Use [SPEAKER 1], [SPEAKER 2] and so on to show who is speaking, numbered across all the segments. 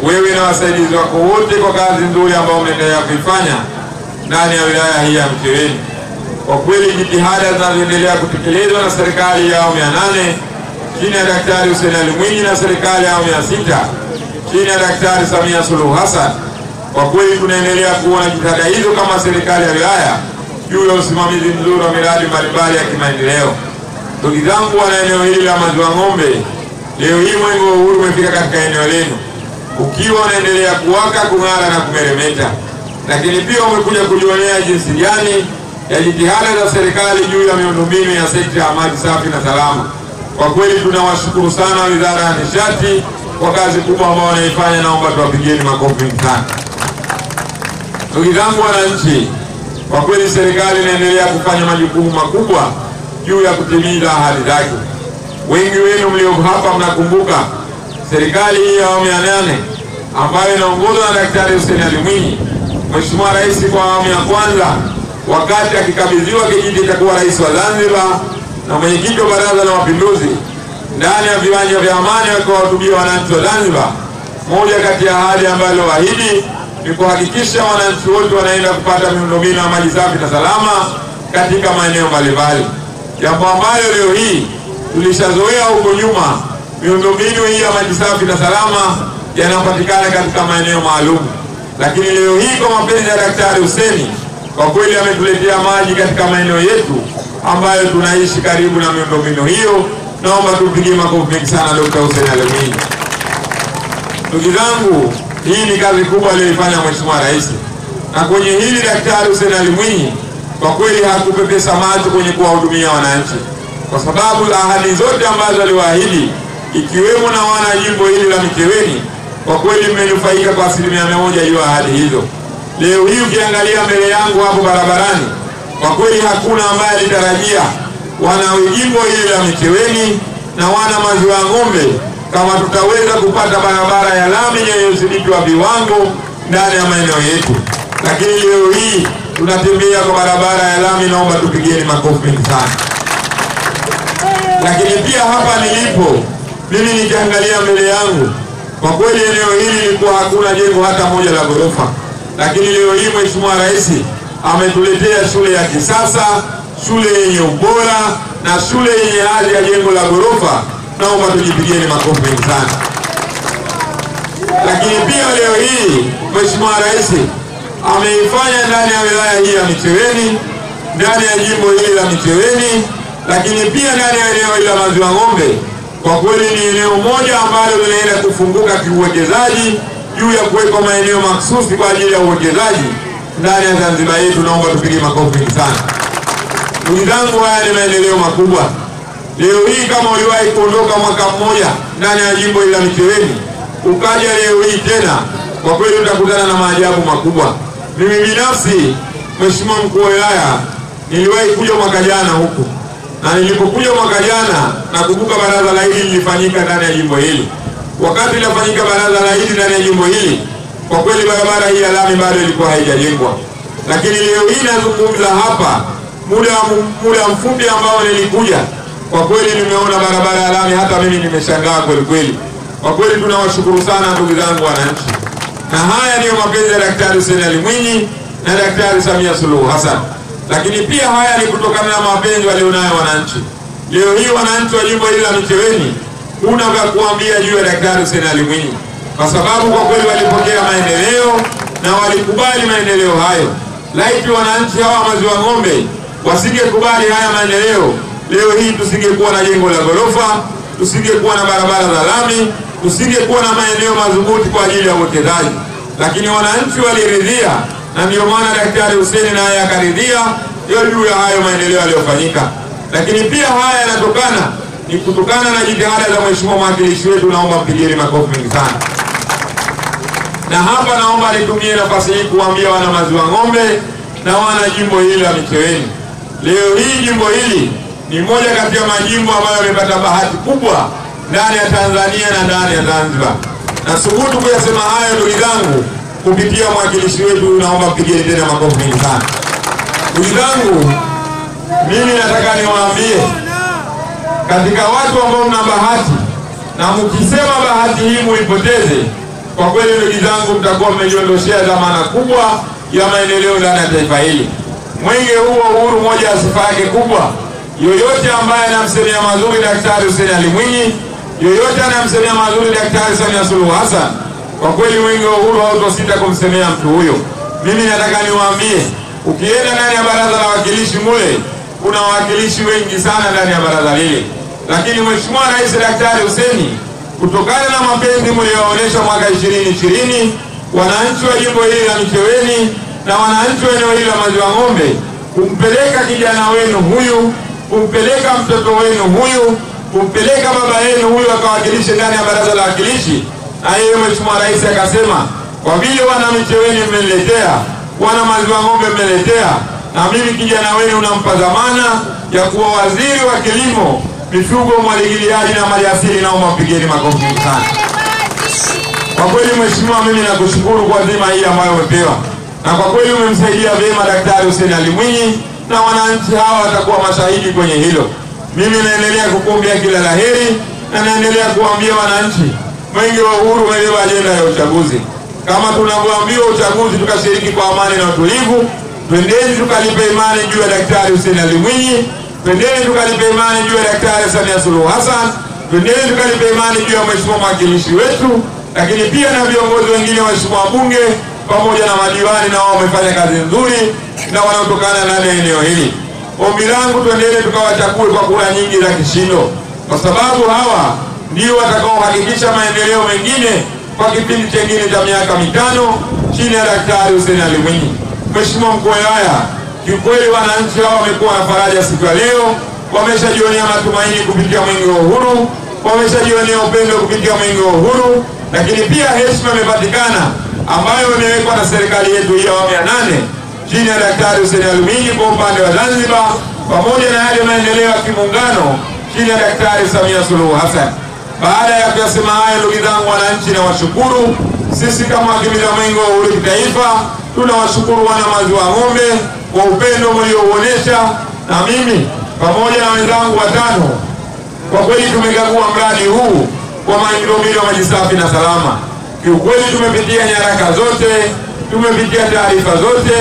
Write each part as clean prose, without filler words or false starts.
[SPEAKER 1] wewe na wasaidizi wako wote kwa kazi nzuri ambayo mnaendelea kuifanya ndani ya wilaya hii ya Mcheweni. Kwa kweli jitihada zinazoendelea kutekelezwa na serikali ya awamu ya 8 chini ya Daktari Hussein Ali Mwinyi na serikali ya awamu ya 6 chini ya Daktari Samia Suluhu Hassan, kwa kweli tunaendelea kuona jitihada hizo kama serikali ya wilaya juu ya usimamizi mzuri wa miradi mbalimbali ya kimaendeleo. Ndugu zangu, wana eneo hili la Maziwa Ng'ombe, leo hii mwenge wa uhuru umefika katika eneo lenu ukiwa unaendelea kuwaka, kung'ara na kumeremeta, lakini pia umekuja kujionea jinsi gani ya jitihada za serikali juu ya miundombinu ya sekta ya maji safi na salama. Kwa kweli tunawashukuru sana Wizara ya Nishati kwa kazi kubwa ambayo wanaifanya, naomba tuwapigieni makofi sana. Ndugu zangu wananchi, kwa kweli serikali inaendelea kufanya majukumu makubwa juu ya kutimiza ahadi zake. Wengi wenu mlio hapa mnakumbuka serikali hii ya awamu ya 8 ambayo inaongozwa na Daktari Hussein Ali Mwinyi, Mheshimiwa Rais kwa awamu ya kwanza, wakati akikabidhiwa kijiti cha kuwa rais wa Zanzibar na mwenyekiti wa Baraza la Mapinduzi, ndani ya viwanja vya Amani wakawahutubia wananchi wa Zanzibar. Moja kati ya ahadi ambayo waahidi ni kuhakikisha wananchi wote wanaenda kupata miundombinu ya maji safi na salama katika maeneo mbalimbali, jambo ambalo leo hii tulishazoea huko nyuma. Miundombinu hii ya maji safi na salama yanapatikana katika maeneo maalum, lakini leo hii kwa mapenzi ya Daktari Hussein, kwa kweli ametuletea maji katika maeneo yetu ambayo tunaishi karibu na miundombinu hiyo. Naomba tupigie makofi mengi sana Dr. Hussein Ali Mwinyi. Ndugu zangu, hii ni kazi kubwa aliyoifanya Mheshimiwa Rais, na kwenye hili Daktari Hussein Ali Mwinyi kwa kweli hakupepesa macho kwenye kuwahudumia wananchi, kwa sababu ahadi zote ambazo aliwaahidi ikiwemo na wana jimbo hili la Mcheweni, kwa kweli mmenufaika kwa 100% hiyo ahadi hizo. Leo hii ukiangalia mbele yangu hapo barabarani, kwa kweli hakuna ambaye alitarajia wana jimbo hili la Mcheweni na wana Maziwa Ng'ombe kama tutaweza kupata barabara ya lami yenye udhibiti wa viwango ndani ya maeneo yetu, lakini leo hii tunatembea kwa barabara ya lami. Naomba tupigieni makofi mengi sana. Lakini pia hapa nilipo mimi nikiangalia mbele yangu, kwa kweli eneo hili lilikuwa hakuna jengo hata moja la ghorofa, lakini leo hii Mheshimiwa Rais ametuletea shule ya kisasa, shule yenye ubora na shule yenye hadhi ya jengo la ghorofa. Naomba tujipigieni makofi mengi sana. Lakini pia leo hii Mheshimiwa Rais ameifanya ndani ya wilaya hii ya Mcheweni, ndani ya jimbo hili la Mcheweni, lakini pia ndani ya eneo hili la Maziwa Ng'ombe. Kwa kweli ni eneo moja ambalo linaenda kufunguka kiuwekezaji juu ya kuweka maeneo mahsusi kwa ajili ya uwekezaji ndani ya Zanzibar yetu. Naomba tupige makofi mengi sana. Ndugu zangu, haya ni maendeleo makubwa. Leo hii kama uliwahi kuondoka mwaka mmoja ndani ya jimbo hili la Mcheweni ukaja leo hii tena, kwa kweli utakutana na maajabu makubwa. Mimi binafsi, Mheshimiwa Mkuu wa Wilaya, niliwahi kuja mwaka jana huku, na nilipokuja mwaka jana nakumbuka baraza la Idi lilifanyika ndani ya jimbo hili. Wakati lilifanyika baraza la Idi ndani ya jimbo hili, kwa kweli barabara hii ya lami bado ilikuwa haijajengwa, lakini leo hii nazungumza hapa muda mfupi ambao nilikuja, kwa kweli nimeona barabara ya lami. Hata mimi nimeshangaa kweli kweli. Kwa kweli tunawashukuru sana ndugu zangu wananchi, na haya ndiyo mapenzi ya Daktari Hussein Ali Mwinyi na Daktari Samia Suluhu Hassan, lakini pia haya ni kutokana na mapenzi walionayo wananchi. Leo hii wananchi wa jimbo hili la Mcheweni kuna vya kuambia juu ya Daktari Hussein Ali Mwinyi, kwa sababu kwa kweli walipokea maendeleo na walikubali maendeleo hayo. Laiti wananchi hawa Maziwa Ng'ombe wasingekubali haya maendeleo, leo hii tusingekuwa na jengo la ghorofa, tusingekuwa na barabara za lami, tusingekuwa na maeneo madhubuti kwa ajili ya uwekezaji. Lakini wananchi waliridhia, na ndio maana Daktari Hussein naye akaridhia juu ya hayo maendeleo yaliyofanyika. Lakini pia haya yanatokana na jitihada za Mheshimiwa mwakilishi wetu. Naomba mpigieni makofi mengi sana. Na hapa naomba nitumie nafasi hii kuambia wana Maziwa Ng'ombe na wana jimbo hili la Mcheweni, leo hii jimbo hili ni moja kati ya majimbo ambayo yamepata bahati kubwa ndani ya Tanzania na ndani ya Zanzibar. Na subutu kuyasema hayo ndugu zangu kupitia mwakilishi wetu. Naomba mpigieni tena makofi mengi sana. Ndugu zangu, mimi nataka niwaambie, katika watu ambao mna bahati na mkisema bahati hii muipoteze, kwa kweli ndugu zangu, mtakuwa mmejiondoshea dhamana kubwa ya maendeleo ndani ya taifa hili. Mwenge huu wa uhuru, moja ya sifa yake kubwa, yoyote ambaye anamsemea mazuri Daktari Hussein Ali Mwinyi, yoyote anamsemea mazuri Daktari Samia Suluhu Hassan, kwa kweli mwenge wa uhuru hautosita kumsemea mtu huyo. Mimi nataka niwaambie, ukienda ndani ya baraza la wawakilishi mule, kuna wawakilishi wengi sana ndani ya baraza lile, lakini Mheshimiwa Rais Daktari Hussein, kutokana na mapenzi mlioonyesha mwaka 2020, wananchi wa jimbo hili la Micheweni na wananchi wa eneo hili la Maziwa Ng'ombe, kumpeleka kijana wenu huyu, kumpeleka mtoto wenu huyu, kumpeleka baba yenu huyu akawakilishe ndani ya baraza la wawakilishi. Na yeye Mheshimiwa Rais akasema, kwa vile wana Micheweni mmeniletea, wana Maziwa Ng'ombe mmeniletea, na mimi kijana wenu nampa dhamana ya kuwa waziri wa kilimo, mifugo, umwagiliaji na maliasili, na mpigeni makofi sana. Kwa kweli Mheshimiwa, mimi nakushukuru kwa dhima hii ambayo umepewa, na kwa kweli umemsaidia vyema Daktari Hussein Ali Mwinyi, na wananchi hawa watakuwa mashahidi kwenye hilo. Mimi naendelea kukuombea kila laheri, na naendelea kuambia wananchi, mwenge wa uhuru umebeba ajenda ya uchaguzi. Kama tunavyoambiwa uchaguzi tukashiriki kwa amani na utulivu, twendeni tukalipe imani juu ya Daktari Hussein Ali Mwinyi, twendeni tukalipe imani juu ya Daktari Samia Suluhu Hassan, twendeni tukalipe imani juu ya Mheshimiwa mwakilishi wetu, lakini pia na viongozi wengine, Mheshimiwa bunge pamoja na madiwani, na wao wamefanya kazi nzuri na wanaotokana ndani ya eneo hili. Ombi langu, twendeni tukawachague kwa kura nyingi za kishindo, kwa sababu hawa ndio watakaohakikisha maendeleo mengine kwa kipindi kingine cha miaka 5 chini ya Daktari Hussein Ali Mwinyi. Mheshimiwa Mkuu wa Wilaya, kiukweli wananchi hawa wamekuwa na faraja siku ya leo, wameshajionea matumaini kupitia mwenge wa uhuru, wameshajionea upendo kupitia mwenge wa uhuru, lakini pia heshima imepatikana ambayo imewekwa na serikali yetu ya awamu ya 8 chini ya Daktari Hussein Ali Mwinyi kwa upande wa Zanzibar, pamoja na yale maendeleo ya kimuungano chini ya Daktari Samia Suluhu Hassan. Baada ya kusema haya, ndugu zangu wananchi, na washukuru sisi kama wakimbiza mwenge wa uhuru kitaifa, tunawashukuru wana Maziwa Ng'ombe kwa upendo mliouonesha, na mimi pamoja na wenzangu watano, kwa kweli tumekagua mradi huu kwa miundombinu ya maji safi na salama. Kiukweli tumepitia nyaraka zote, tumepitia taarifa zote,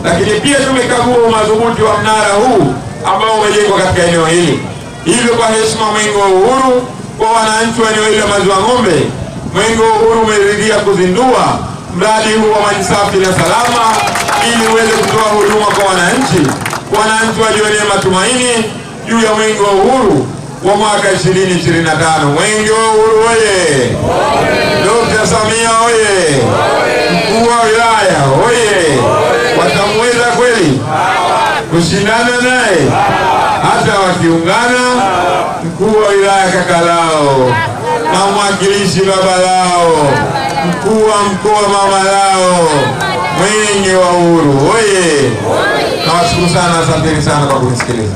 [SPEAKER 1] lakini pia tumekagua madhubuti wa mnara huu ambao umejengwa katika eneo hili. Hivyo kwa heshima mwenge wa uhuru, kwa wananchi wa eneo hili la Maziwa Ng'ombe, mwenge wa uhuru umeridhia kuzindua mradi huu wa maji safi na salama ili uweze kutoa huduma kwa wananchi, wajionee matumaini juu ya mwenge wa uhuru wa mwaka 2025. Mwenge wa uhuru oye! Dr. Samia oye! Mkuu wa wilaya oye! Watamweza kweli kushindana naye? Hata wakiungana, mkuu wa wilaya kaka lao, na mwakilishi baba lao, mkuu wa mkoa mama lao, mwenge wa uhuru oye! Nawashukuru sana, asanteni sana kwa kunisikiliza.